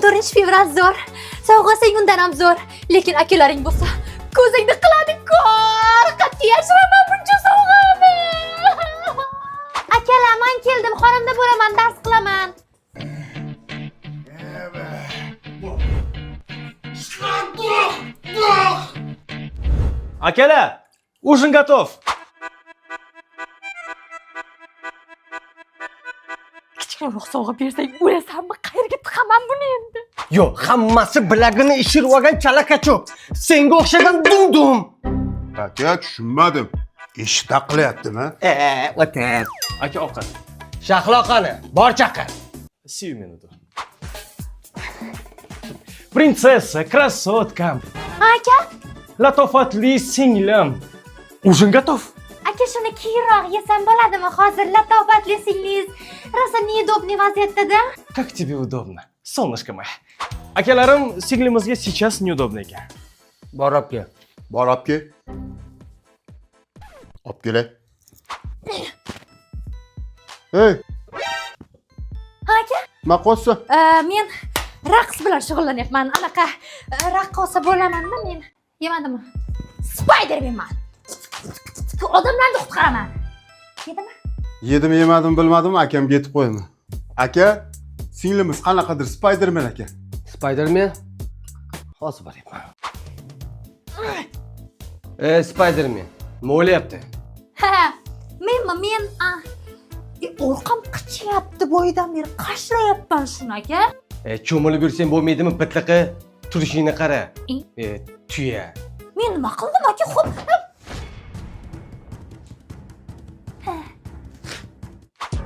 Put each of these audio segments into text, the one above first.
14 fevral zo'r. Sovg'asing undan ham zo'r. Lekin akalaring bo'lsa, ko'zingni qiladi ko'r. Qat'iy yashiraman buncha sovg'ani. Akalar, men keldim. Xonamda bo'laman, dars qilaman. Akalar, ужин готов. Kichikroq sovg'a bersang o'lasanmi? Qayerga tiqaman buni endi? Yo'q, hammasi bilagini ishirib olgan chalakacho'p. Senga o'xshagan dum-dum. Aka, tushunmadim. Ish taqilyaptimi? O'tir. Aka, ovqat. Shahlo qani, bor chaqir. Сию минуту. Prinsessa, krasotkam, Aka, latofatli singlim. Ужин готов. aka shuni keyinroq yesam bo'ladimi? Hozir latofatli singliz rosa неудобный vaziyatda-da. Как тебе удобно, солнышко мое. Akalarim singlimizga сейчас неудобно ekan. Bor olib kel. Bor olib kel. Olib kelay. Hey, Aka, nima qilyapsan? men raqs bilan shug'ullanyapman. Anaqa raqqosa bo'laman-da men. Yemadimmi? Spiderman. Odamlarni qutqaraman. Yedimi? Yedim yemadim bilmadim, akamga yetib qo'yaman. Aka, singlimiz qanaqadir Spiderman aka. Spiderman? Hozir boryapman. Spiderman, nima o'ylayapti? Ha, men orqam qichyapti bo'yidan beri qashlayapman shuni aka. Cho'milib yursang bo'lmaydimi bitliqi? Turishingni qara. Tuya. Men nima qildim aka? Xo'p.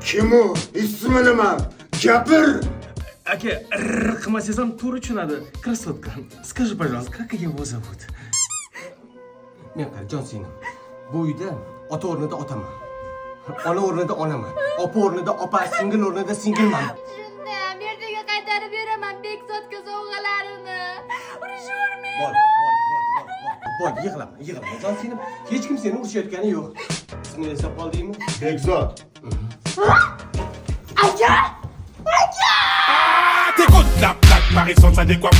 Kim u? Ismi nima? Gapir. Aka, qilmasangiz ham to'g'ri tushunadi. Krasotka. Скажи, пожалуйста, как его зовут? Men qara, jon singlim. Bu uyda ota o'rnida otaman. Ona o'rnida onaman. Opa o'rnida opa, singil o'rnida singilman. Shunda ertaga qaytarib beraman Bekzodga sovg'alarini. Urishurmayman. Bor, yig'lama. Jon singlim, hech kim seni urishayotgani yo'q. Ismini eslab qoldingmi? Bekzod. Aka! T'écoutes la plaque, Marie sans adéquat.